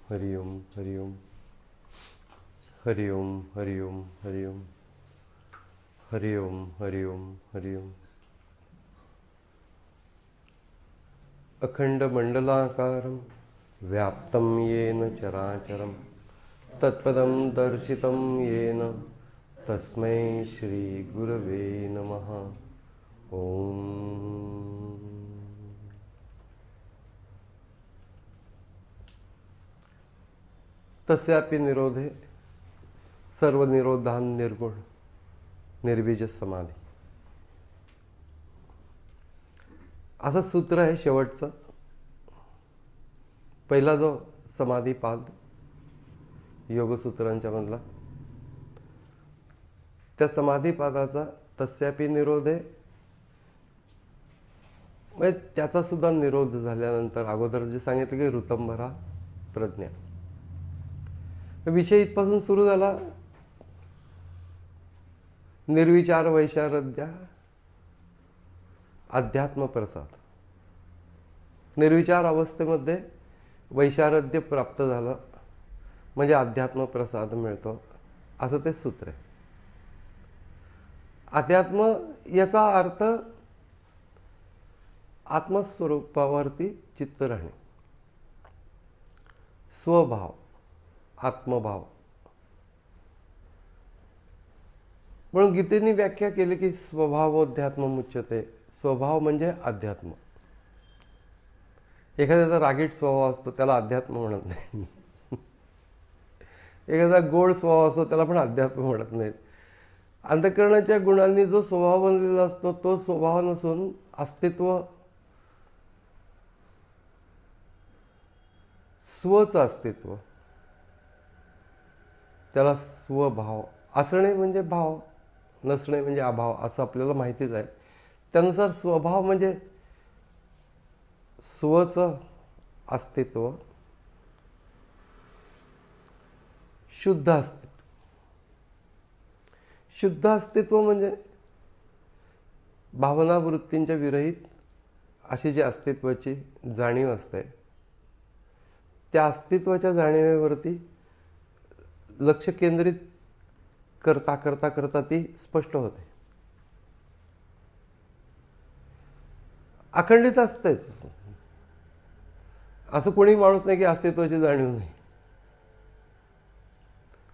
हरि ओम हरि ओम हरि ओम हरि ओम हरि ओम हरि ओम हरि ओम हरि ओम। अखंड मंडलाकारं व्याप्तं येन चराचरं तत्पदं दर्शितं येन तस्मै श्री गुरवे नमः। ओम। तस्यापि निरोधे सर्व निरोधान निर्गुण निर्बीज समाधी असं सूत्र आहे शेवटचं। पहिला जो समाधीपाद योगसूत्रांच्या मधला, त्या समाधीपादाचा तस्यापि निरोधे म्हणजे त्याचा सुद्धा निरोध झाल्यानंतर अगोदर जे सांगितलं की ऋतंभरा प्रज्ञा, विषय इथपासून सुरू झाला। निर्विचार वैशारद्या अध्यात्म प्रसाद। निर्विचार अवस्थेमध्ये वैशारद्य प्राप्त झालं म्हणजे अध्यात्म प्रसाद मिळतो, असं ते सूत्र आहे। अध्यात्म याचा अर्थ आत्मस्वरूपावरती चित्त राहणे, स्वभाव, आत्मभाव। म्हणून गीतेने व्याख्या केली की स्वभावोध्यात्म मुच्यते। स्वभाव म्हणजे अध्यात्म। एखाद्याचा रागीट स्वभाव असतो त्याला अध्यात्म म्हणत नाही, एखादा गोड स्वभाव असतो त्याला पण अध्यात्म म्हणत नाहीत। अंतःकरणाच्या गुणांनी जो स्वभाव बनलेला असतो तो स्वभाव नसून अस्तित्व, स्वच अस्तित्व, त्याला स्वभाव। असणे म्हणजे भाव, नसणे म्हणजे अभाव, असं आपल्याला माहितीच आहे। त्यानुसार स्वभाव म्हणजे स्वच अस्तित्व, शुद्ध अस्तित्व। शुद्ध अस्तित्व म्हणजे भावना वृत्तींच्या विरहित अशी जी अस्तित्वाची जाणीव असते, त्या अस्तित्वाच्या जाणीवेवरती लक्ष केंद्रित करता करता करता ती स्पष्ट होते। अखंडित असतेच, असं कोणी माणूस नाही की अस्तित्वाची जाणीव नाही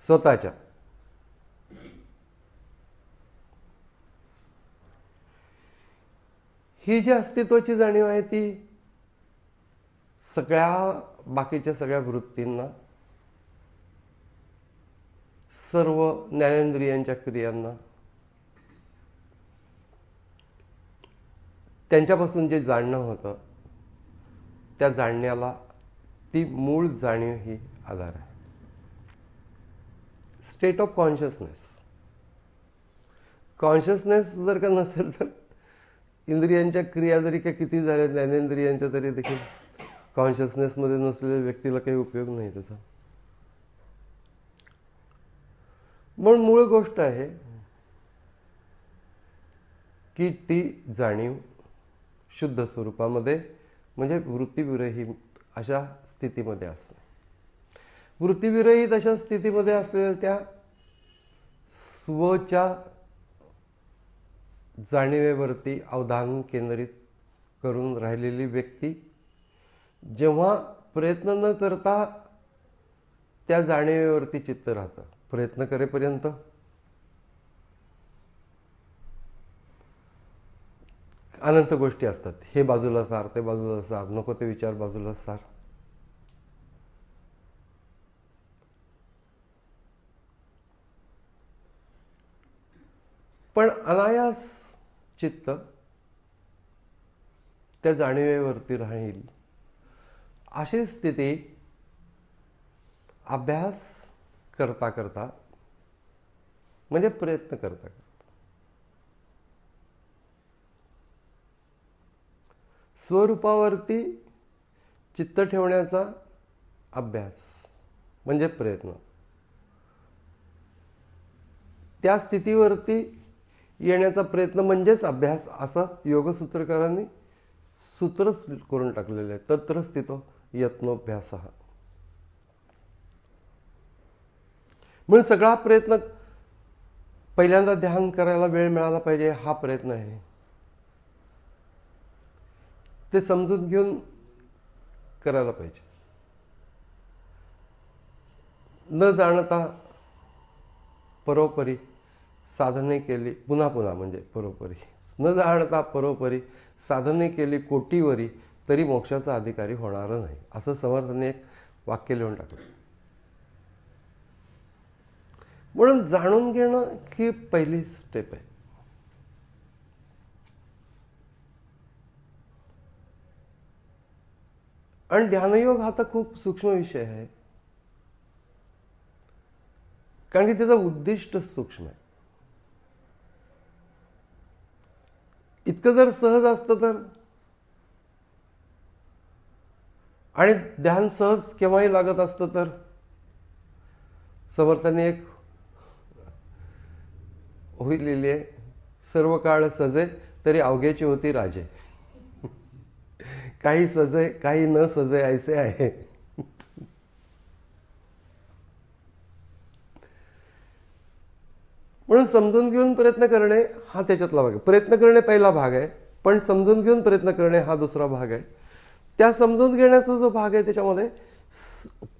स्वतःच्या। ही जी अस्तित्वाची जाणीव आहे ती सगळ्या बाकीच्या सगळ्या वृत्तींना, सर्व ज्ञानेंद्रियांच्या क्रियांना, त्यांच्यापासून जे जाणणं होतं त्या जाणण्याला ती मूळ जाणीव ही आधार आहे। State of consciousness. कॉन्शियसनेस जर का नसेल तर इंद्रियांच्या क्रिया जरी का किती झाल्या, ज्ञानेंद्रियांच्या, तरी देखील कॉन्शियसनेसमध्ये नसलेल्या व्यक्तीला काही उपयोग नाही त्याचा। म्हणून मूळ गोष्ट आहे की ती जाणीव शुद्ध स्वरूपामध्ये म्हणजे वृत्तीविरहित अशा स्थितीमध्ये असते। वृत्तीविरहित अशा स्थितीमध्ये असलेल्या त्या स्वच्या जाणीवेवरती अवधान केंद्रित करून राहिलेली व्यक्ती जेव्हा प्रयत्न न करता त्या जाणीवेवरती चित्त राहतं, प्रयत्न करेपर्यंत अनंत गोष्टी असतात। हे बाजूला सार, ते बाजूला सार, नको ते विचार बाजूला सार। पण अनायास चित्त त्या जाणीवेवरती राहील अशी स्थिती अभ्यास करता करता म्हणजे प्रयत्न करता करता, स्वरूपावरती चित्त ठेवण्याचा अभ्यास म्हणजे प्रयत्न, त्या स्थितीवरती येण्याचा प्रयत्न म्हणजेच अभ्यास, असं योगसूत्रकारांनी सूत्रच करून टाकलेलं आहे। तत्र स्थितो यत्नोभ्यासः। म्हणून सगळा प्रयत्न पहिल्यांदा ध्यान करायला वेळ मिळाला पाहिजे हा प्रयत्न आहे. ते समजून घेऊन करायला पाहिजे. न जाणता परोपरी साधने केली, पुन्हा पुन्हा म्हणजे परोपरी, न जाणता परोपरी साधने केली कोटीवरी तरी मोक्षाचा अधिकारी होणार नाही, असं समर्थांनी एक वाक्य लिहून टाकलं. म्हणून जाणून घेणं ही पहिली स्टेप आहे. आणि ध्यानयोग हा तर खूप सूक्ष्म विषय आहे, कारण की त्याचं उद्दिष्ट सूक्ष्म आहे. इतकं जर सहज असतं तर, आणि ध्यान सहज केव्हाही लागत असतं तर, समर्थांनी एक ओवी लिहिली आहे, सर्व काळ सजे तरी अवघ्याची होती राजे. काही सजे काही न सजे ऐसे आहे. म्हणून समजून घेऊन प्रयत्न करणे हा त्याच्यातला भाग आहे. प्रयत्न करणे पहिला भाग आहे, पण समजून घेऊन प्रयत्न करणे हा दुसरा भाग आहे. त्या समजून घेण्याचा जो भाग आहे त्याच्यामध्ये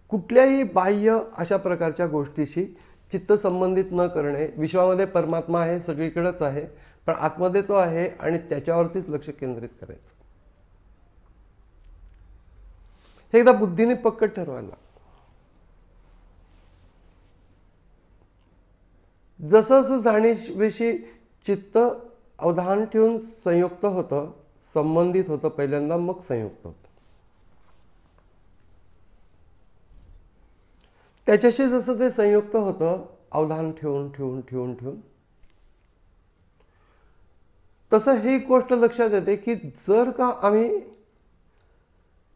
कुठल्याही बाह्य अशा प्रकारच्या गोष्टीशी चित्त संबंधित न करणे. विश्वामध्ये परमात्मा आहे, सगळीकडेच आहे, पण आतमध्ये तो आहे आणि त्याच्यावरतीच लक्ष केंद्रित करायचं. हे एकदा बुद्धीने पक्क ठरवायला. जसं जसं जाणीवेशी चित्त अवधान ठेवून संयुक्त होतं, संबंधित होतं पहिल्यांदा, मग संयुक्त होतं. त्याच्याशी जसं ते संयुक्त होतं अवधान ठेवून ठेवून ठेवून ठेवून, तसं ही गोष्ट लक्षात येते की जर का आम्ही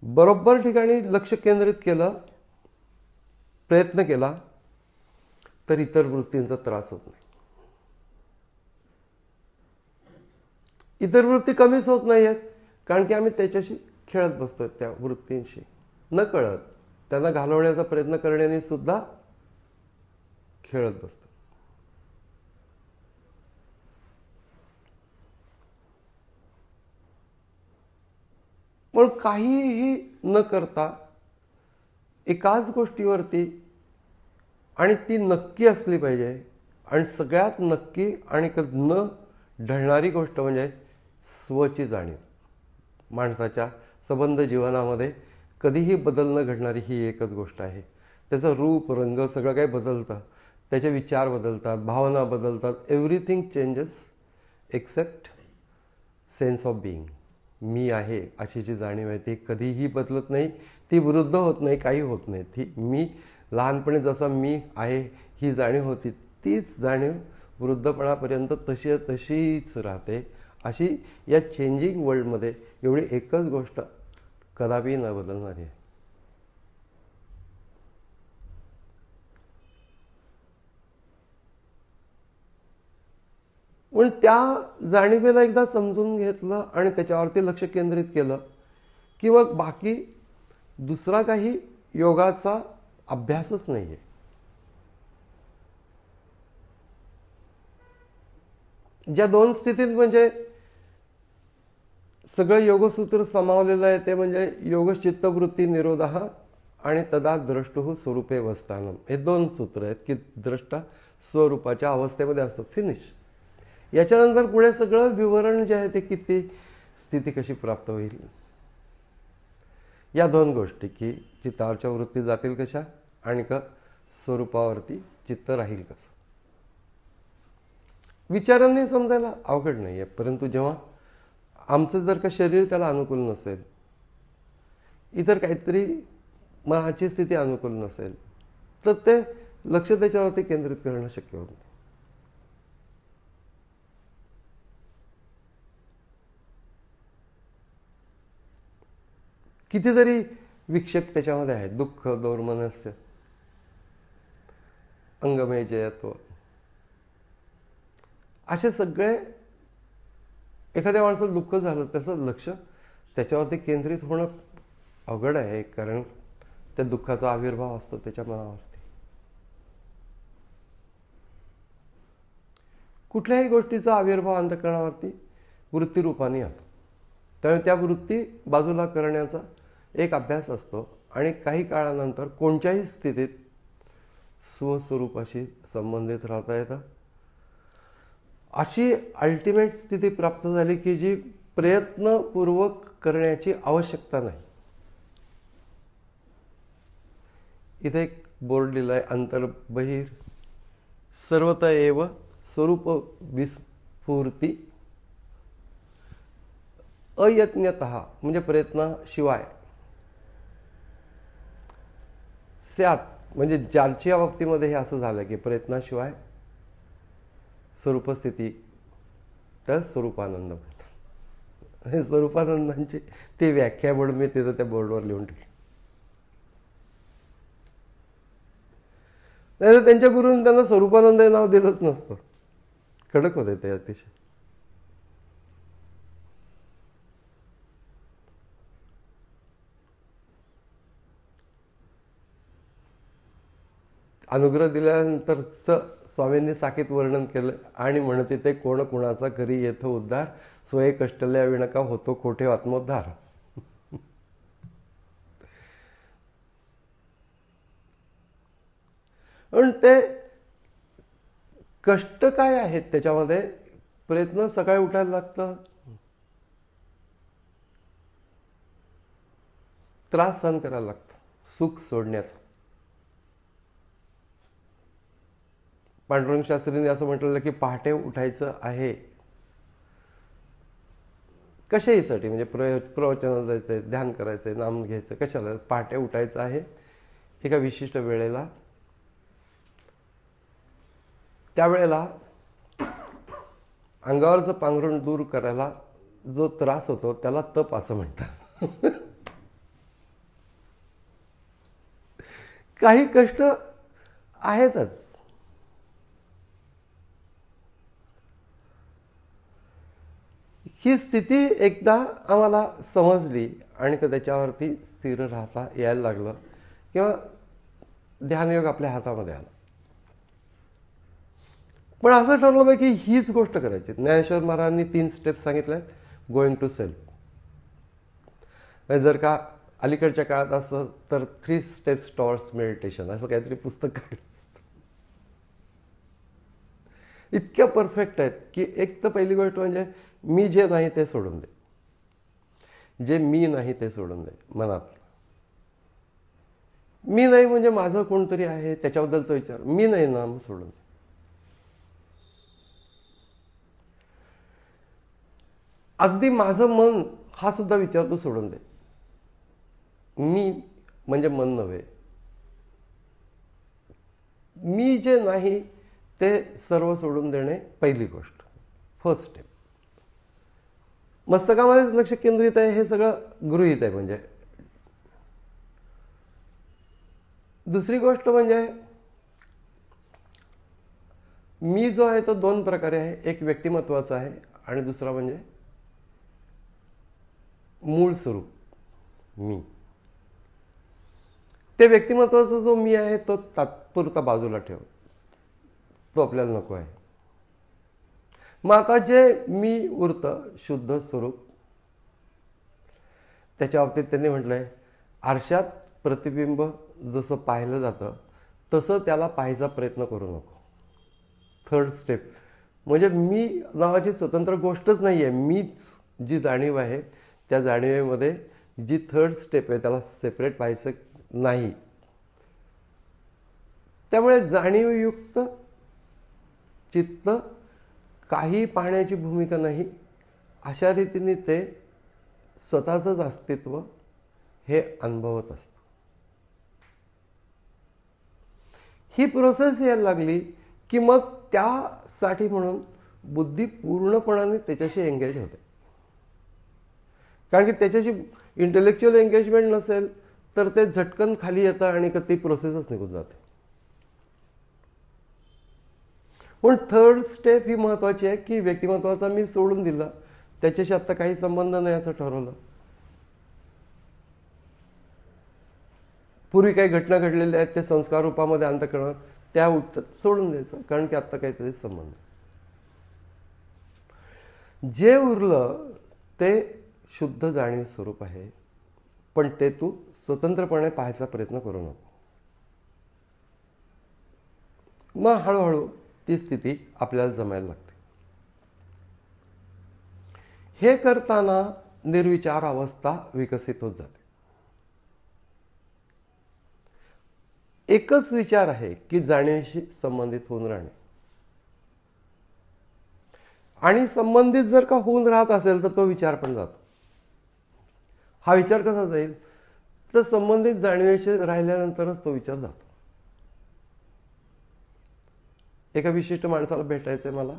बरोबर ठिकाणी लक्ष केंद्रित केलं, प्रयत्न केला, तर इतर वृत्तींचा त्रास होत नाही. इतर वृत्ती कमीच होत नाही आहेत, कारण की आम्ही त्याच्याशी खेळत बसतो, त्या वृत्तींशी न कळत त्यांना घालवण्याचा प्रयत्न करण्याने सुद्धा खेळत बसतो. म्हणून काहीही न करता एकाच गोष्टीवरती, आणि ती नक्की असली पाहिजे, आणि सगळ्यात नक्की आणि न ढळणारी गोष्ट म्हणजे स्वची जाणीव. माणसाच्या संबंध जीवनामध्ये कधीही बदल न घडणारी ही एकच गोष्ट आहे. त्याचं रूप रंग सगळं काही बदलतं, त्याचे विचार बदलतात, भावना बदलतात, everything changes except sense of being. मी आहे अशी जी जाणीव आहे ती कधीही बदलत नाही, ती वृद्ध होत नाही, काही होत नाही. ती मी लहानपणी जसा मी आहे ही जाणीव होती, तीच जाणीव वृद्धपणापर्यंत तशीच राहते. अशी या चेंजिंग वर्ल्डमध्ये एवढी एकच गोष्ट कदापि न बदलणारी आहे. म्हणून त्या जाणीवेला एकदा समजून घेतलं आणि त्याच्यावरती लक्ष केंद्रित केलं की मग बाकी दुसरा काही योगाचा अभ्यासच नाही आहे. ज्या दोन स्थितीत म्हणजे सगळं योगसूत्र समावलेलं आहे ते म्हणजे योगचित्तवृत्ती निरोधः आणि तदा द्रष्टुः स्वरूपे वस्थानम. हे दोन सूत्र आहेत की द्रष्टा स्वरूपाच्या अवस्थेमध्ये असतो, फिनिश. याच्यानंतर पुढे सगळं विवरण जे आहे ते किती स्थिती कशी प्राप्त होईल, या दोन गोष्टी की चित्तावरच्या वृत्ती जातील कशा आणि स्वरूपावरती चित्त राहील कसं. विचारांनी समजायला अवघड नाही आहे, परंतु जेव्हा आमचं जर का शरीर त्याला अनुकूल नसेल, इतर काहीतरी मनाची स्थिती अनुकूल नसेल, तर ते लक्ष त्याच्यावरती केंद्रित करणं शक्य होत नाही. कितीतरी विक्षेप त्याच्यामध्ये आहे, दुःख, दौर्मनस्य, अंगमय जयत्व, असे सगळे. एखाद्या माणसाचं दुःख झालं त्याचं लक्ष त्याच्यावरती केंद्रित होणं अवघड आहे, कारण त्या दुःखाचा आविर्भाव असतो त्याच्या मनावरती. कुठल्याही गोष्टीचा आविर्भाव अंतःकरणावरती वृत्तीरूपाने येतो. त्यामुळे त्या वृत्ती बाजूला करण्याचा एक अभ्यास असतो आणि काही काळानंतर कोणत्याही स्थितीत स्वस्वरूपाशी संबंधित राहता येतं. अशी अल्टिमेट स्थिती प्राप्त झाली की जी प्रयत्नपूर्वक करण्याची आवश्यकता नाही. इथे एक बोर्ड लिहिलाय, अंतर्बहिर सर्वत एव स्वरूप विस्फूर्ती अयत्नतः, म्हणजे प्रयत्नाशिवाय, स्यात, म्हणजे ज्यांच्या बाबतीमध्ये हे असं झालं की प्रयत्नाशिवाय स्वरूपस्थिती, तर स्वरूपानंद म्हणतात. हे स्वरूपानंदांची ती व्याख्या म्हणून मी तिथं त्या बोर्डवर लिहून ठेवली. नाही तर त्यांच्या गुरूंनी त्यांना स्वरूपानंद हे नाव दिलंच नसतं. कडक होते ते अतिशय. अनुग्रह दिल्यानंतरच स्वामींनी साकीत वर्णन केलं आणि म्हणते ते कोण कुणाचा करी येतो उद्धार, स्वये कष्टल्या विणका होतो कोठे आत्मोद्धार. पण ते कष्ट काय आहेत त्याच्यामध्ये? प्रयत्न सकाळी उठायला लागतं, त्रास सहन करायला लागतो सुख सोडण्याचा. पांडुरंग शास्त्रींनी असं म्हटलेलं की पहाटे उठायचं आहे कशाहीसाठी, म्हणजे प्रवचनाला जायचंय, ध्यान करायचंय, नाम घ्यायचं, कशाला? पहाटे उठायचं आहे एका विशिष्ट वेळेला. त्यावेळेला अंगावरचं पांघरुण दूर करायला जो त्रास होतो त्याला तप असं म्हणतात. काही कष्ट आहेतच. ही स्थिती एकदा आम्हाला समजली आणि त्याच्यावरती स्थिर राहता यायला लागलं किंवा ध्यानयोग आपल्या हातामध्ये आला. पण असं ठरवलं पाहिजे की हीच गोष्ट करायची. ज्ञानेश्वर महाराजांनी 3 स्टेप्स सांगितल्या. Going to self. जर का अलीकडच्या काळात असं तर 3 स्टेप्स टॉवर्ड्स मेडिटेशन असं काहीतरी पुस्तक काढलं असतं. इतक्या परफेक्ट आहेत की एक तर पहिली गोष्ट म्हणजे मी जे नाही ते सोडून दे. जे मी नाही ते सोडून दे मनातलं. मी नाही म्हणजे माझं कोणतरी आहे त्याच्याबद्दलचा विचार. मी नाही ना, मग सोडून दे. अगदी माझं मन हा सुद्धा विचार तू सोडून दे. मी म्हणजे मन नव्हे. मी जे नाही ते सर्व सोडून देणे पहिली गोष्ट, फर्स्ट स्टेप. मस्तकामध्ये लक्ष केंद्रित आहे हे सगळं गृहीत आहे. म्हणजे दुसरी गोष्ट म्हणजे मी जो आहे तो 2 प्रकारे आहे. एक व्यक्तिमत्वाचा आहे आणि दुसरा म्हणजे मूळ स्वरूप मी. ते व्यक्तिमत्वाचा जो मी आहे तो तात्पुरता बाजूला ठेव, तो आपल्याला नको आहे. मग आता जे मी उरतं शुद्ध स्वरूप, त्याच्या बाबतीत त्यांनी म्हटलंय आरशात प्रतिबिंब जसं पाहिलं जातं तसं त्याला पाहायचा प्रयत्न करू नको. 3rd स्टेप म्हणजे मी नावाची स्वतंत्र गोष्टच नाही आहे. मीच जी जाणीव आहे त्या जाणीवेमध्ये जी 3rd स्टेप आहे त्याला सेपरेट पाहायचं नाही. त्यामुळे जाणीवयुक्त चित्त काही पाहण्याची भूमिका नाही, अशा रीतीने ते स्वतःचंच अस्तित्व हे अनुभवत असतं. ही प्रोसेस यायला लागली की मग त्यासाठी म्हणून बुद्धी पूर्णपणाने त्याच्याशी एंगेज होते. कारण की त्याच्याशी इंटेलेक्च्युअल एंगेजमेंट नसेल तर ते झटकन खाली येतं आणि ती प्रोसेसच निघून जाते. पण 3rd स्टेप ही महत्वाची आहे की व्यक्तिमत्वाचा मी सोडून दिला, त्याच्याशी आता काही संबंध नाही असं ठरवलं. पूर्वी काही घटना घडलेल्या आहेत ते संस्कार रूपामध्ये अंतःकरण त्या सोडून द्यायचं, कारण की आत्ता काहीतरी संबंध. जे उरलं ते शुद्ध जाणीव स्वरूप आहे, पण ते तू स्वतंत्रपणे पाहायचा प्रयत्न करू नको. मग हळूहळू ती स्थिती आपल्याला जमायला लागते. हे करताना निर्विचार अवस्था विकसित होत जाते. एकच विचार आहे की जाणीवेशी संबंधित होऊन राहणे. आणि संबंधित जर का होऊन राहत असेल तर तो विचार पण जातो. हा विचार कसा जाईल, तर संबंधित जाणीवेशी राहिल्यानंतरच तो विचार जातो. एका विशिष्ट माणसाला भेटायचंय मला,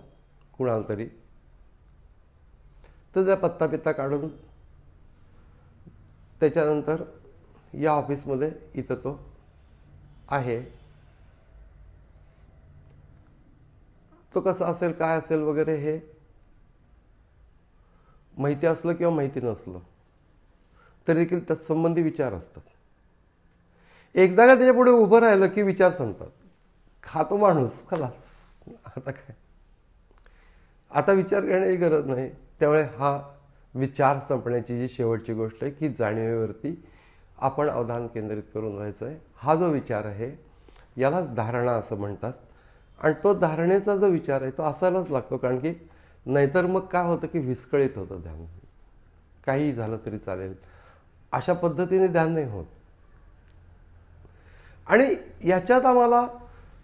कुणाला तरी, तर त्या पत्ता पित्ता काढून त्याच्यानंतर या ऑफिसमध्ये इथं तो आहे, तो कसा असेल, काय असेल वगैरे हे माहिती असलं किंवा माहिती नसलं तरी देखील तत्संबंधी विचार असतात. एकदा का त्याच्या पुढे उभं राहिलं की विचार संपतात. खातो माणूस, खलास, आता काय, आता विचार करण्याची गरज नाही. त्यामुळे हा विचार संपण्याची जी शेवटची गोष्ट आहे की जाणीवेवरती आपण अवधान केंद्रित करून राहायचं आहे. हा जो विचार आहे यालाच धारणा असं म्हणतात. आणि तो धारणेचा जो विचार आहे तो असायलाच लागतो, कारण की नाहीतर मग काय होतं की विस्कळीत होतं ध्यान. काही झालं तरी चालेल अशा पद्धतीने ध्यान नाही होत. आणि याच्यात आम्हाला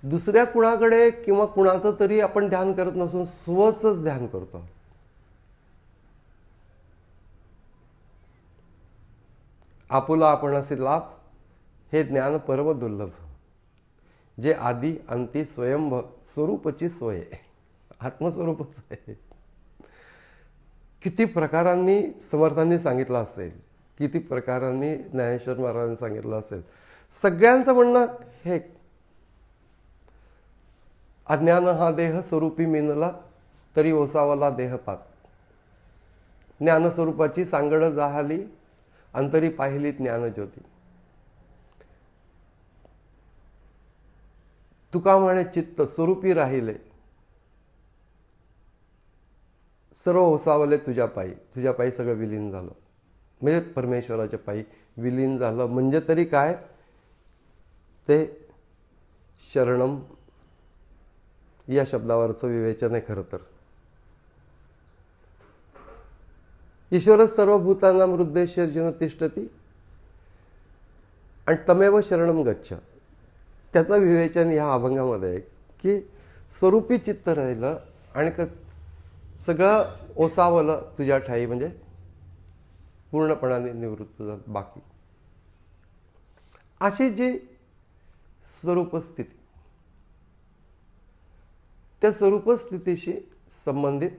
दुसऱ्या कुणाकडे किंवा कुणाचं तरी आपण ध्यान करत नसून स्वच ध्यान करतो. आपुला आपणासी लाभ हे ज्ञान परम दुर्लभ, जे आदि अंती स्वयंभ स्वरूपची सोय. आत्मस्वरूपच आहे. किती प्रकारांनी समर्थांनी सांगितलं असेल, किती प्रकारांनी ज्ञानेश्वर महाराजांनी सांगितलं असेल. सगळ्यांचं म्हणणं हे, अज्ञान हा देह स्वरूपी मिनला तरी ओसावला देहपात, ज्ञानस्वरूपाची सांगड जाहली अंतरी पाहिली ज्ञानज्योती. तुका म्हणे चित्त स्वरूपी राहिले, सर्व ओसावले तुझ्या पायी. तुझ्या पायी सगळं विलीन झालं, म्हणजे परमेश्वराच्या पायी विलीन झालं. म्हणजे तरी काय, ते शरणम या शब्दावरचं विवेचन आहे खरं तर. ईश्वर सर्वभूतानां हृदयेषु तिष्ठती आणि तमेव शरणम गच्छ. त्याचं विवेचन या अभंगामध्ये आहे की स्वरूपी चित्त राहिलं आणि सगळं ओसावलं तुझ्या ठाई, म्हणजे पूर्णपणाने निवृत्त झालं. बाकी अशी जी स्वरूप स्थिती, त्या स्वरूप स्थितीशी संबंधित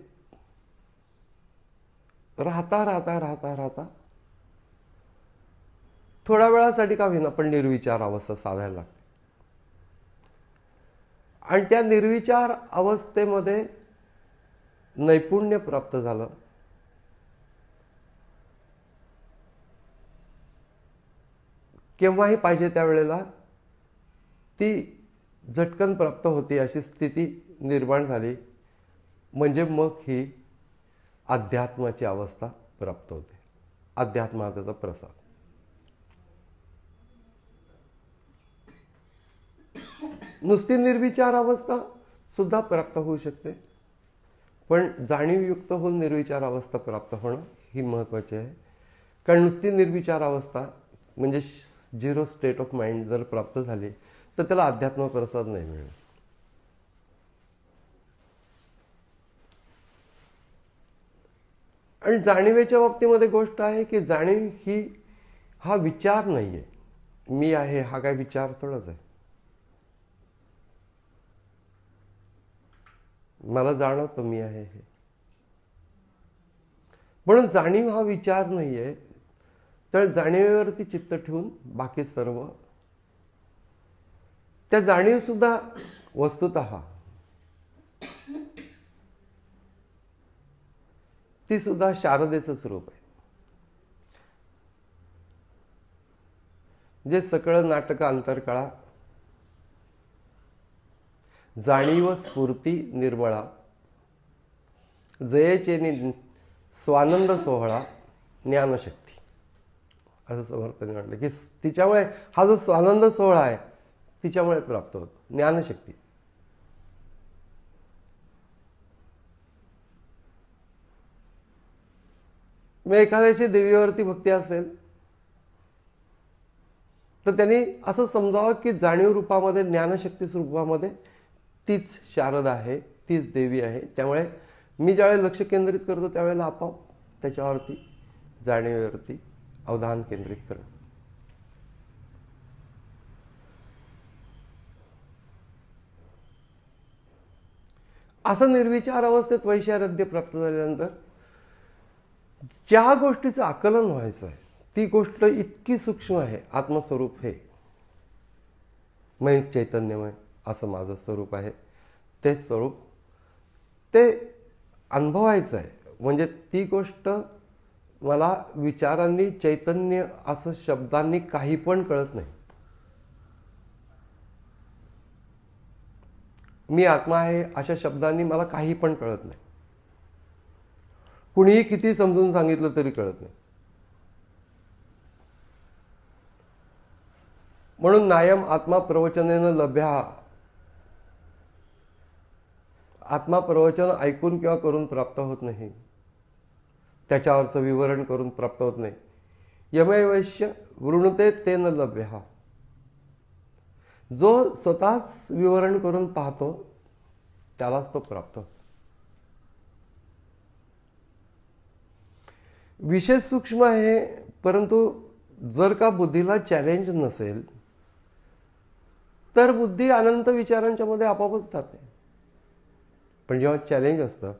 राहता राहता राहता राहता थोड्या वेळासाठी का होईना पण निर्विचार अवस्था साधायला लागते. आणि त्या निर्विचार अवस्थेमध्ये नैपुण्य प्राप्त झालं केव्हाही पाहिजे त्यावेळेला ती झटकन प्राप्त होती अशी स्थिती निर्माण झाली, म्हणजे मग ही अध्यात्माची अवस्था प्राप्त होते. अध्यात्माचा प्रसाद. नुसती निर्विचार अवस्था सुद्धा प्राप्त होऊ शकते, पण जाणीवयुक्त होऊन निर्विचार अवस्था प्राप्त होणं ही महत्त्वाची आहे. कारण नुसती निर्विचार अवस्था म्हणजे झिरो स्टेट ऑफ माइंड जर प्राप्त झाली तर त्याला अध्यात्म प्रसाद नाही मिळत. आणि जाणीवेच्या बाबतीमध्ये गोष्ट आहे की जाणीव ही हा विचार नाही आहे. मी आहे हा काय विचार थोडाच आहे. मला जाणवतं मी आहे हे, म्हणून जाणीव हा विचार नाही आहे. तर जाणीवेवरती चित्त ठेवून बाकी सर्व, त्या जाणीव सुद्धा वस्तुतः ती सुद्धा शारदेचं स्वरूप आहे. जे सकळ नाटक अंतरकळा, जाणीव स्फूर्ती निर्मळा, जयेचेनी स्वानंद सोहळा ज्ञानशक्ती, असं समर्थांनी म्हटलं की तिच्यामुळे हा जो स्वानंद सोहळा आहे तिच्यामुळे प्राप्त होतो, ज्ञानशक्ती. मग एखाद्याची देवीवरती भक्ती असेल तर त्यांनी असं समजावं की जाणीव रूपामध्ये, ज्ञानशक्ती स्वरूपामध्ये तीच शारदा आहे, तीच देवी आहे. त्यामुळे मी ज्यावेळेला लक्ष केंद्रित करतो त्यावेळेला आपोआप त्याच्यावरती, जाणीवेवरती अवधान केंद्रित करणं. असं निर्विचार अवस्थेत वैशारद्य प्राप्त झाल्यानंतर ज्या गोष्टीचं आकलन व्हायचं आहे ती गोष्ट इतकी सूक्ष्म आहे. आत्मस्वरूप हे मैं चैतन्यमय असं माझं स्वरूप आहे, ते स्वरूप ते अनुभवायचं आहे. म्हणजे ती गोष्ट मला विचारांनी, चैतन्य असं शब्दांनी काही पण कळत नाही. मी आत्मा आहे अशा शब्दांनी मला काही पण कळत नाही. कुणीही किती समजून सांगितलं तरी कळत नाही. म्हणून नायम आत्मा प्रवचनेन लभ्या, आत्मा प्रवचन ऐकून किंवा करून प्राप्त होत नाही, त्याच्यावरचं विवरण करून प्राप्त होत नाही. यमैवश्य वृणुते तेन लभ्या, जो स्वतःच विवरण करून पाहतो त्यालाच तो प्राप्त होतो. विषय सूक्ष्म आहे, परंतु जर का बुद्धीला चॅलेंज नसेल तर बुद्धी अनंत विचारांच्या मध्ये आपोआपच जाते. पण जेव्हा चॅलेंज असतं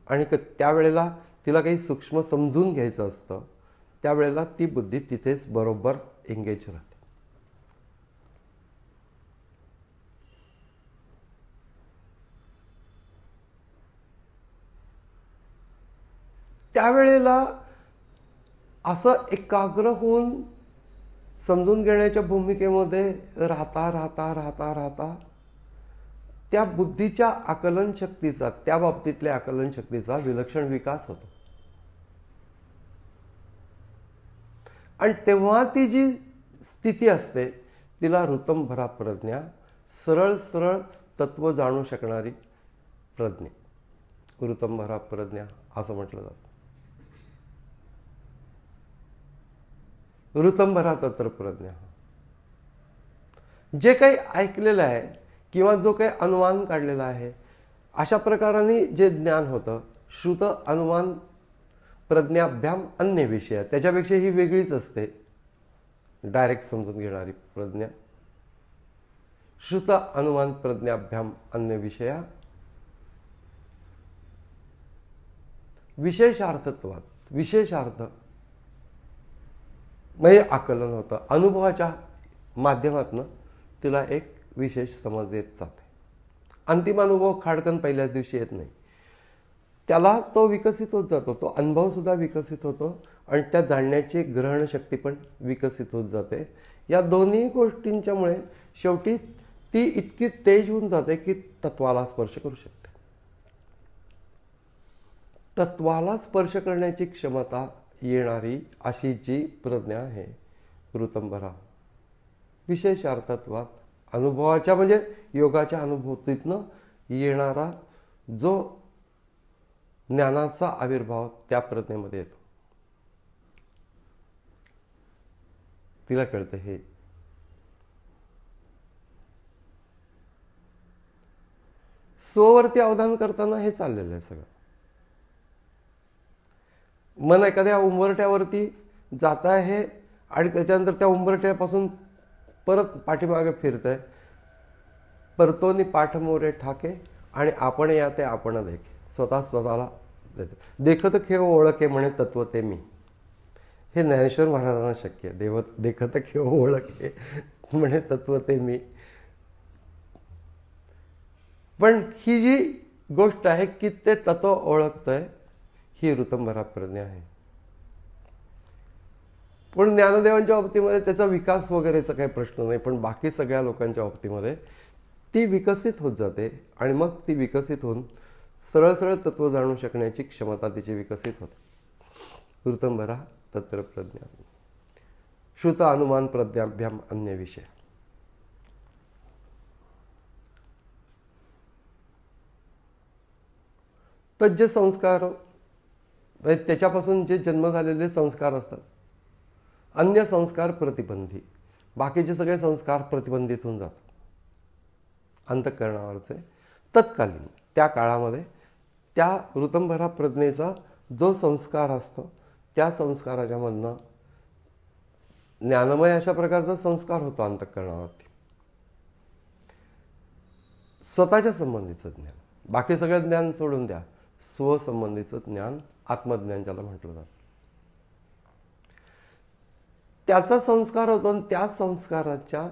आणि त्यावेळेला तिला काही सूक्ष्म समजून घ्यायचं असतं त्यावेळेला ती बुद्धी तिथेच बरोबर एंगेज राहते. त्यावेळेला असं एकाग्र होऊन समजून घेण्याच्या भूमिकेमध्ये राहता राहता राहता राहता त्या बुद्धीच्या आकलन शक्तीचा, त्या बाबतीतल्या आकलन शक्तीचा विलक्षण विकास होतो. आणि तेव्हा ती जी स्थिती असते तिला ऋतंभरा प्रज्ञा, सरळ सरळ तत्व जाणू शकणारी प्रज्ञा, ऋतंभरा प्रज्ञा असं म्हटलं जातं. ऋतंभरा तत्र प्रज्ञा. जे काही ऐकलेलं आहे किंवा जो काही अनुमान काढलेला आहे अशा प्रकाराने जे ज्ञान होतं, श्रुत अनुमान प्रज्ञाभ्याम अन्य विषय, त्याच्यापेक्षा ही वेगळीच असते डायरेक्ट समजून घेणारी प्रज्ञा. श्रुत अनुमान प्रज्ञाभ्याम अन्य विषया विशेषार्थत्वात, विशेषार्थ म्हणजे आकलन होतं. अनुभवाच्या माध्यमातून तिला एक विशेष समज येत जाते. अंतिम अनुभव खाडकन पहिल्याच दिवशी येत नाही, त्याला तो विकसित होत जातो. तो अनुभव सुद्धा विकसित होतो आणि त्या जाणण्याची ग्रहणशक्ती पण विकसित होत जाते. या दोन्ही गोष्टींच्यामुळे शेवटी ती इतकी तेज होऊन जाते की तत्वाला स्पर्श करू शकते. तत्वाला स्पर्श करण्याची क्षमता येणारी अशी जी प्रज्ञा आहे ऋतंभरा, विशेषार्थत्वात अनुभवाच्या म्हणजे योगाच्या अनुभूतीतनं येणारा जो ज्ञानाचा आविर्भाव त्या प्रज्ञेमध्ये येतो. तिला कळतं हे. स्ववरती अवधान करताना हे चाललेलं आहे सगळं. मन एखाद्या उंबरठ्यावरती जात आहे आणि त्याच्यानंतर त्या उंबरठ्यापासून परत पाठीमागे फिरतंय. परतोनी पाठमोरे ठाके आणि आपण या ते आपण देखे, स्वतः स्वतःला देतो. देखत खेळ ओळखे म्हणे तत्व ते मी. हे ज्ञानेश्वर महाराजांना शक्य आहे. देखत खेळ ओळखे म्हणे तत्व ते मी. पण ही जी गोष्ट आहे की ते तत्व ओळखतंय ही ऋतंभरा प्रज्ञा आहे. पण ज्ञानदेवांच्या बाबतीमध्ये त्याचा विकास वगैरेचा काही प्रश्न नाही, पण बाकी सगळ्या लोकांच्या बाबतीमध्ये ती विकसित होत जाते आणि मग ती विकसित होऊन सरळ सरळ तत्व जाणू शकण्याची क्षमता तिची विकसित होते. ऋतंभरा तत्र प्रज्ञा श्रुत अनुमान प्रज्ञाभ्याम अन्य विषय. तर जे संस्कार त्याच्यापासून जे जन्म झालेले संस्कार असतात, अन्य संस्कार प्रतिबंधी, बाकीचे सगळे संस्कार प्रतिबंधित होऊन जातात अंतःकरणावरचे. तत्कालीन त्या काळामध्ये त्या ऋतंभरा प्रज्ञेचा जो संस्कार असतो त्या संस्काराच्या मधनं ज्ञानमय अशा प्रकारचा संस्कार होतो अंतःकरणावरती. स्वतःच्या संबंधीचं ज्ञान, बाकी सगळं ज्ञान सोडून द्या, स्वसंबंधीचं ज्ञान आत्मज्ञान ज्याला म्हटलं जातं, त्याचा संस्कार होतो. आणि त्या संस्काराच्या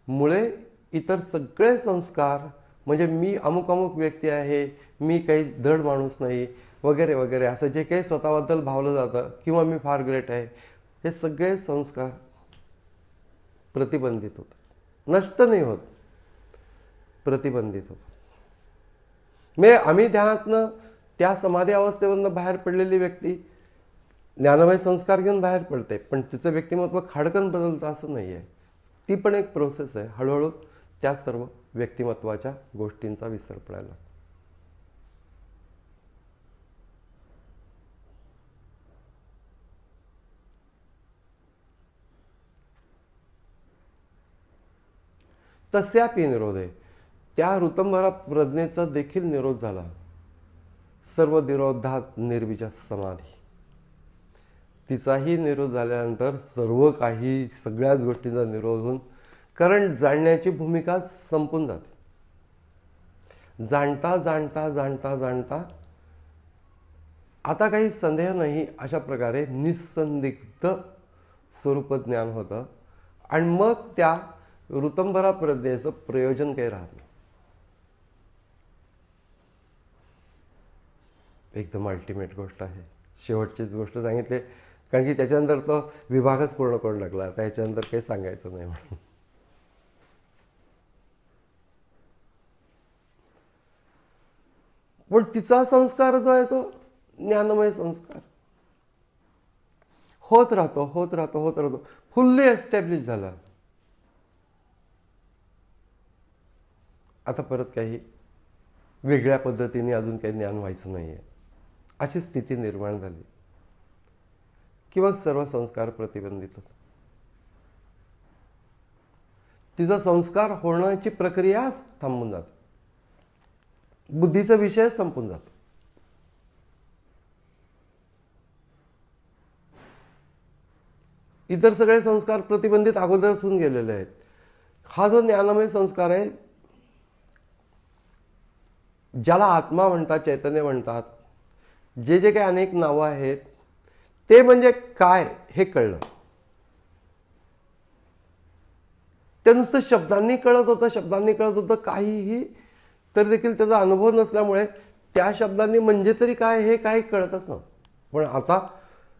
मुळे इतर सगळे संस्कार, म्हणजे मी अमुक अमुक व्यक्ती आहे, मी काही धड माणूस नाही वगैरे वगैरे, असं जे काही स्वतःबद्दल भावलं जातं, किंवा मी फार ग्रेट आहे, हे सगळे संस्कार प्रतिबंधित होतात. नष्ट नाही होत, प्रतिबंधित होतात. म्हणजे आम्ही ध्यानातनं त्या समाधी अवस्थेवरनं बाहेर पडलेली व्यक्ती ज्ञानमय संस्कार घेऊन बाहेर पडते, पण तिचं व्यक्तिमत्व खाडकन बदलतं असं नाही आहे. ती पण एक प्रोसेस आहे. हळूहळू त्या सर्व व्यक्तिमत्वाच्या गोष्टींचा विसर पडायला. तस्यापि निरोधे, त्या ऋतंभरा प्रज्ञेचा देखील निरोध झाला. सर्व निरोधात निर्विजा समाधी. तिचाही निरोध झाल्यानंतर सर्व काही सगळ्याच गोष्टींचा निरोध होऊन, कारण जाणण्याची भूमिका संपून जाते. जाणता जाणता जाणता जाणता आता काही संदेह नाही अशा प्रकारे निसंदिग्ध स्वरूप ज्ञान होतं. आणि मग त्या ऋतंभरा प्रज्ञेचं प्रयोजन काही राहत नाही. एकदम अल्टिमेट गोष्ट आहे. शेवटचीच गोष्ट सांगितली, कारण की त्याच्यानंतर तो विभागच पूर्ण करून लागला. आता याच्यानंतर काही सांगायचं नाही म्हणून. पण तिचा संस्कार जो आहे तो ज्ञानमय संस्कार होत राहतो, होत राहतो, होत राहतो, फुल्ली एस्टॅब्लिश झाला. आता परत काही वेगळ्या पद्धतीने अजून काही ज्ञान व्हायचं नाहीये अशी स्थिती निर्माण झाली की मग सर्व संस्कार प्रतिबंधित होतात. तिचा संस्कार होण्याची प्रक्रिया थांबून जाते, बुद्धीचा विषय संपून जातो. इतर सगळे संस्कार प्रतिबंधित अगोदरच होऊन गेलेले आहेत. हा जो ज्ञानमय संस्कार आहे, ज्याला आत्मा म्हणतात, चैतन्य म्हणतात, जे जे काही अनेक नावं आहेत, ते म्हणजे काय हे कळलं. ते नुसतं शब्दांनी कळत होतं, शब्दांनी कळत होतं, काहीही तर देखील त्याचा अनुभव नसल्यामुळे त्या शब्दांनी म्हणजे तरी काय हे काही कळतच नव्हतं. पण आता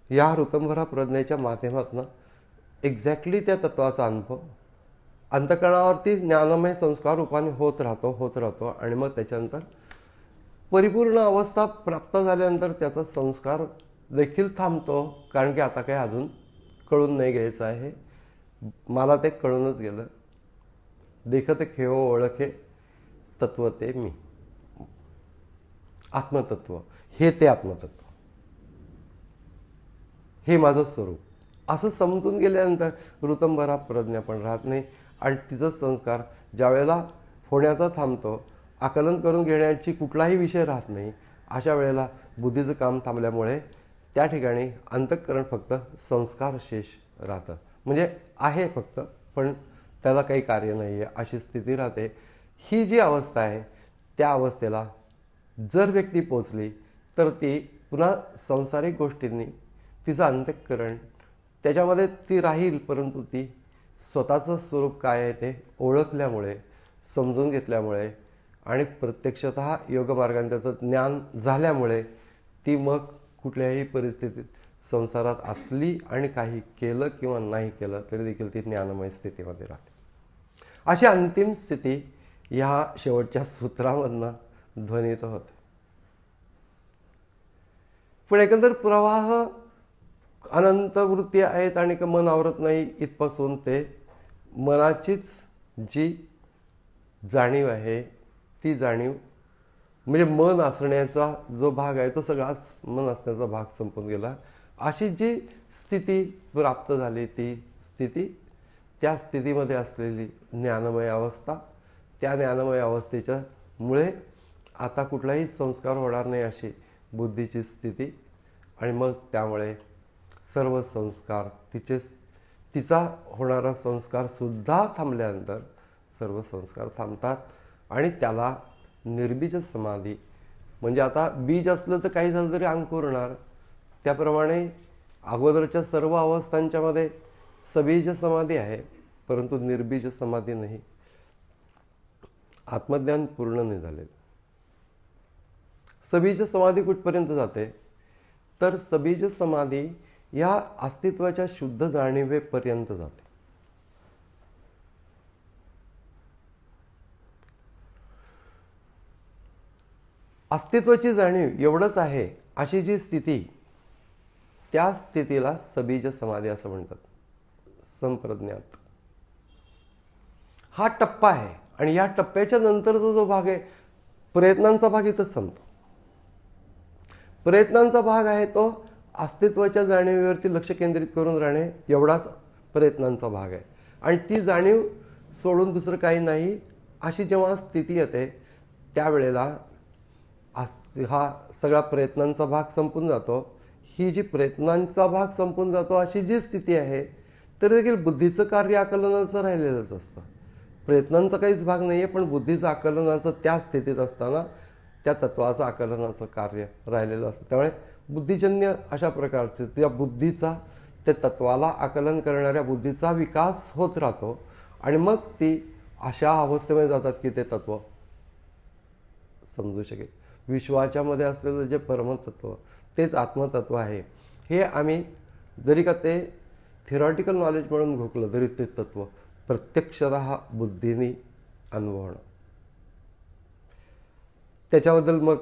या ऋतंभरा प्रज्ञेच्या माध्यमातून एक्झॅक्टली त्या तत्वाचा अनुभव अंतःकरणावरती ज्ञानमय संस्कार रूपाने होत राहतो, होत राहतो. आणि मग त्याच्यानंतर परिपूर्ण अवस्था प्राप्त झाल्यानंतर त्याचा संस्कार देखील थांबतो, कारण की आता काही अजून कळून नाही घ्यायचं आहे. मला ते कळूनच गेलं. देखत खेळ ओळखे तत्व ते मी, आत्मतत्व हे ते आत्मतत्व, हे माझं स्वरूप असं समजून गेल्यानंतर ऋतंभरा प्रज्ञा पण राहत नाही. आणि तिचा संस्कार ज्या वेळेला होण्याचा थांबतो, आकलन करून घेण्याची कुठलाही विषय राहत नाही, अशा वेळेला बुद्धीचं काम थांबल्यामुळे त्या ठिकाणी अंतःकरण फक्त संस्कार शेष राहतं. म्हणजे आहे फक्त, पण त्याला काही कार्य नाही आहे अशी स्थिती राहते. ही जी अवस्था आहे त्या अवस्थेला जर व्यक्ती पोचली तर ती पुन्हा सांसारिक गोष्टींनी तिचं अंतःकरण त्याच्यामध्ये ती राहील, परंतु ती स्वतःचं स्वरूप काय आहे ते ओळखल्यामुळे, समजून घेतल्यामुळे आणि प्रत्यक्षतः योगमार्गाने त्याचं ज्ञान झाल्यामुळे ती मग कुठल्याही परिस्थितीत संसारात असली आणि काही केलं किंवा नाही केलं तरी देखील ती ज्ञानमय स्थितीमध्ये राहते. अशी अंतिम स्थिती ह्या शेवटच्या सूत्रामधनं ध्वनित होते. पण एकंदर प्रवाह अनंत वृत्ती आहेत आणि मन आवरत नाही इथपासून ते मनाचीच जी जाणीव आहे ती जाणीव म्हणजे मन असण्याचा जो भाग आहे तो सगळाच मन असण्याचा भाग संपून गेला. अशी जी स्थिती प्राप्त झाली ती स्थिती त्या स्थितीमध्ये असलेली ज्ञानमय अवस्था, त्या ज्ञानमय अवस्थेच्या मुळे आता कुठलाही संस्कार होणार नाही अशी बुद्धीची स्थिती. आणि मग त्यामुळे सर्व संस्कार तिचा होणारा संस्कारसुद्धा थांबल्यानंतर सर्व संस्कार थांबतात आणि त्याला निर्बीज समाधी म्हणजे आता बीज असलं तर काही झालं तरी अंकुर होणार, त्याप्रमाणे अगोदरच्या सर्व अवस्थांच्या मध्ये सबीज समाधी आहे परंतु निर्बीज समाधी नाही. आत्मज्ञान पूर्ण नाही झालेलं. सबीज समाधी कुठपर्यंत जाते तर सबीज समाधी या अस्तित्वाच्या शुद्ध जाणीवेपर्यंत जाते. अस्तित्वाची जाणीव एवढंच आहे अशी जी स्थिती त्या स्थितीला सबीज समाधी असं म्हणतात. संप्रज्ञात हा टप्पा आहे आणि या टप्प्याच्या नंतरचा जो भाग आहे प्रयत्नांचा भाग इथंच संपतो. प्रयत्नांचा भाग आहे तो अस्तित्वाच्या जाणीवेवरती लक्ष केंद्रित करून राहणे एवढाच प्रयत्नांचा भाग आहे आणि ती जाणीव सोडून दुसरं काही नाही अशी जेव्हा स्थिती येते त्यावेळेला हा सगळा प्रयत्नांचा भाग संपून जातो. ही जी प्रयत्नांचा भाग संपून जातो अशी जी स्थिती आहे तर देखील बुद्धीचं कार्य आकलनाचं राहिलेलंच असतं. प्रयत्नांचा काहीच भाग नाही आहे पण बुद्धीचं आकलनाचं त्या स्थितीत असताना त्या तत्वाचं आकलनाचं कार्य राहिलेलं असतं. त्यामुळे बुद्धिजन्य अशा प्रकारचे त्या बुद्धीचा त्या तत्वाला आकलन करणाऱ्या बुद्धीचा विकास होत राहतो आणि मग ती अशा अवस्थेमध्ये जातात की ते तत्व समजू शकेल. विश्वाच्या मध्ये असलेलं जे परमतत्व तेच आत्मतत्व आहे हे आम्ही जरी का ते थिअरॉटिकल नॉलेज म्हणून घोकलं तरी ते तत्व प्रत्यक्षतः बुद्धीने अनुभवणं. त्याच्याबद्दल मग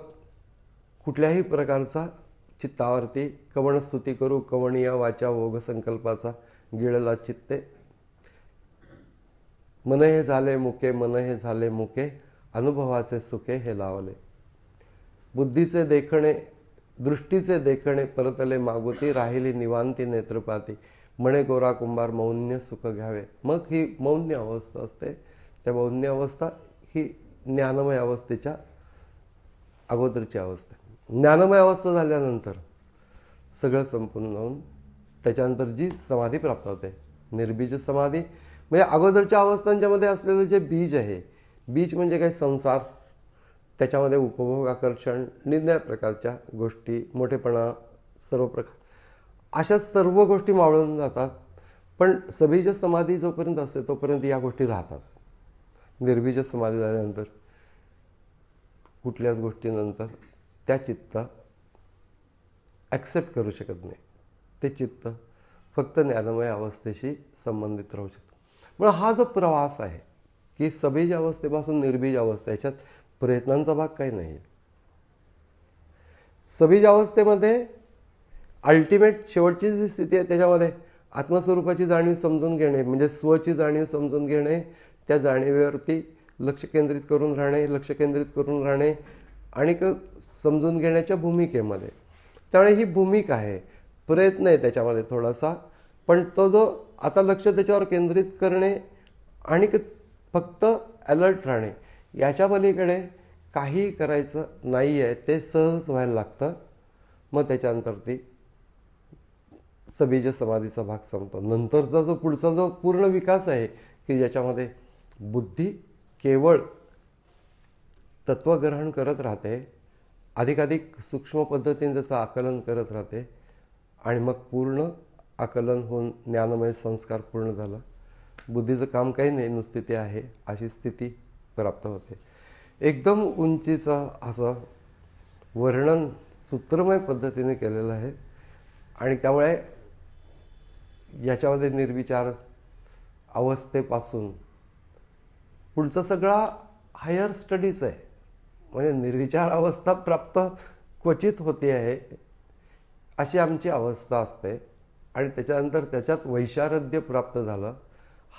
कुठल्याही प्रकारचा चित्तावरती कवणस्तुती करू कवणीय वाचा ओघ संकल्पाचा गिळला चित्ते. मन हे झाले मुके मन हे झाले मुके अनुभवाचे सुखे हे लावले. बुद्धीचे देखणे दृष्टीचे देखणे परतले मागुती राहिली निवांती नेत्रपाती म्हणे गोरा कुंभार मौन्य सुख घ्यावे. मग ही मौन्य अवस्था असते. त्या मौन्य अवस्था ही ज्ञानमय अवस्थेच्या अगोदरची अवस्था. ज्ञानमय अवस्था झाल्यानंतर सगळं संपूर्ण जाऊन त्याच्यानंतर जी समाधी प्राप्त होते निर्बीज समाधी म्हणजे अगोदरच्या अवस्थांच्या मध्ये असलेलं जे बीज आहे. बीज म्हणजे काही संसार, त्याच्यामध्ये उपभोग आकर्षण निरनिराळ्या प्रकारच्या गोष्टी मोठेपणा सर्व प्रकार अशा सर्व गोष्टी मावळून जातात. पण सबीज समाधी जोपर्यंत असते तोपर्यंत या गोष्टी राहतात. निर्बीज समाधी झाल्यानंतर कुठल्याच गोष्टीनंतर त्या चित्त ॲक्सेप्ट करू शकत नाही. ते चित्त फक्त ज्ञानमय अवस्थेशी संबंधित राहू शकतं. मग हा जो प्रवास आहे की सबीज अवस्थेपासून निर्बीज अवस्था याच्यात प्रयत्नांचा भाग काही नाही. सबीज अवस्थेमध्ये अल्टिमेट शेवटची जी स्थिती आहे त्याच्यामध्ये आत्मस्वरूपाची जाणीव समजून घेणे म्हणजे स्वची जाणीव समजून घेणे, त्या जाणीवेवरती लक्ष केंद्रित करून राहणे, लक्ष केंद्रित करून राहणे आणि समजून घेण्याच्या भूमिकेमध्ये. त्यामुळे ही भूमिका आहे, प्रयत्न आहे त्याच्यामध्ये थोडासा, पण तो जो आता लक्ष त्याच्यावर केंद्रित करणे आणि फक्त अलर्ट राहणे याच्या पलीकडे काही करायचं नाही आहे. ते सहज व्हायला लागतं. मग त्याच्यानंतर ती सबीज समाधीचा भाग संपतो. नंतरचा जो पुढचा जो पूर्ण विकास आहे की ज्याच्यामध्ये बुद्धी केवळ तत्वग्रहण करत राहते, अधिकाधिक सूक्ष्म पद्धतीने त्याचं आकलन करत राहते आणि मग पूर्ण आकलन होऊन ज्ञानमय संस्कार पूर्ण झाला. बुद्धीचं काम काही नाही, नुसती ते आहे अशी स्थिती प्राप्त होते. एकदम उंचीचं असं वर्णन सूत्रमय पद्धतीने केलेलं आहे आणि त्यामुळे याच्यामध्ये निर्विचार अवस्थेपासून पुढचा सगळा हायर स्टडीज आहे. म्हणजे निर्विचार अवस्था प्राप्त क्वचित होते आहे अशी आमची अवस्था असते. आणि त्याच्यानंतर त्याच्यात वैशारद्य प्राप्त झालं,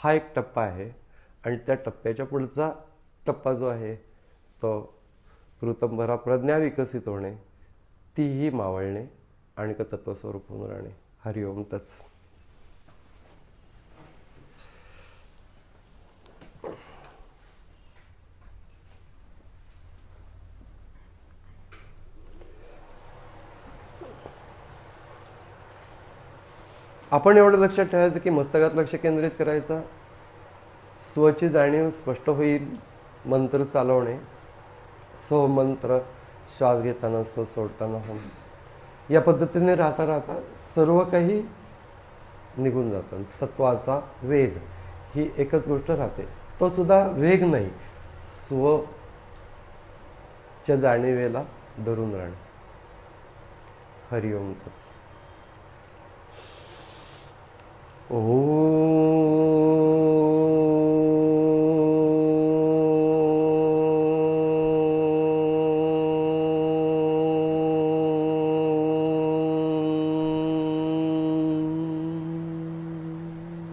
हा एक टप्पा आहे. आणि त्या टप्प्याच्या पुढचा टप्पा जो आहे तो ऋतंभरा प्रज्ञा विकसित होणे, तीही मावळणे आणि तत्वस्वरूप होऊन राहणे. हरिओम तत्स. आपण एवढं लक्षात ठेवायचं की मस्तकात लक्ष केंद्रित करायचं, स्वची जाणीव स्पष्ट होईल, मंत्र चालवणे, सो मंत्र श्वास घेताना सो सोडताना हो, या पद्धतीने राहता राहता सर्व काही निघून जातं. तत्वाचा वेग ही एकच गोष्ट राहते, तो सुद्धा वेग नाही, स्वच्या जाणीवेला धरून राहणे. हरिओम तत्सत. ओ